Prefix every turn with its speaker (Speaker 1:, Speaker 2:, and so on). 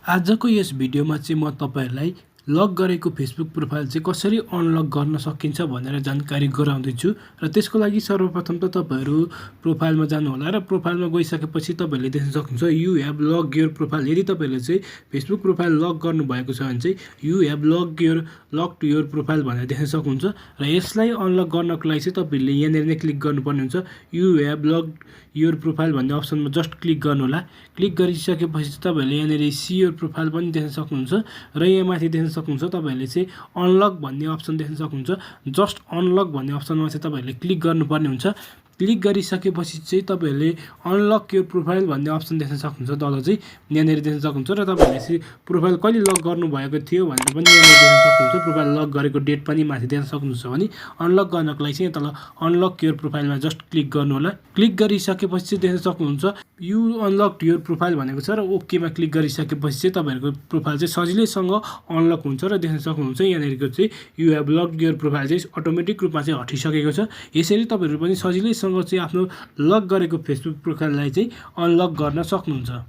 Speaker 1: आजको यस भिडियोमा चाहिँ म तपाईहरुलाई लक गरेको फेसबुक प्रोफाइल चाहिँ कसरी अनलक गर्न सकिन्छ भनेर जानकारी गराउँदैछु र त्यसको लागि सर्वप्रथम त तपाईहरु प्रोफाइलमा जानु होला र प्रोफाइलमा गइसकेपछि तपाईहरुले देख्न सक्नुहुन्छ you have lock your profile. यदि तपाईहरुले चाहिँ फेसबुक प्रोफाइल लक गर्नु भएको छ भने चाहिँ you have lock to your profile भनेर देख्न सक्नुहुन्छ र यसलाई अनलक गर्नको लागि चाहिँ तपाईहरुले यहाँनेर नै क्लिक गर्नुपर्ने हुन्छ। You have lock your profile भन्ने अप्सनमा जस्ट क्लिक गर्नु होला। क्लिक गरिसकेपछि तपाईहरुले यहाँनेर सी योर प्रोफाइल पनि देख्न सक्नुहुन्छ र यहाँ माथि देख्न सक्नुहुन्छ तपाईहरुले चाहिँ अनलक भन्ने अप्सन देख्न सक्नुहुन्छ। जस्ट अनलक भन्ने अप्सनमा चाहिँ तपाईहरुले क्लिक गर्नुपर्ने हुन्छ। क्लिक गरिसकेपछि चाहिँ तपाईहरुले अनलक योर प्रोफाइल भन्ने अप्सन देख्न सक्नुहुन्छ। तल चाहिँ यहाँनेर देख्न सक्नुहुन्छ र तपाईहरुले चाहिँ प्रोफाइल कहिले लक गर्नु भएको थियो भनेर पनि यहाँनेर देख्न सक्नुहुन्छ। प्रोफाइल लक गरेको डेट पनि माथि देख्न सक्नुहुन्छ भने अनलक गर्नको लागि चाहिँ तल अनलक योर प्रोफाइलमा जस्ट क्लिक गर्नु होला। क्लिक गरिसकेपछि चाहिँ देख्न सक्नुहुन्छ यु अनलक योर प्रोफाइल भनेको छ र ओकेमा क्लिक गरिसकेपछि चाहिँ तपाईहरुको प्रोफाइल चाहिँ सजिलैसँग अनलक हुन्छ र देख्न सक्नुहुन्छ यहाँनेरको चाहिँ you have lock your profile चाहिँ अटोमेटिक रूपमा चाहिँ हटिसकेको छ। यसरी तपाईहरु पनि सजिलैसँग चाहिँ आफ्नो लक गरेको फेसबुक प्रोफाइललाई चाहिँ अनलक गर्न सक्नुहुन्छ।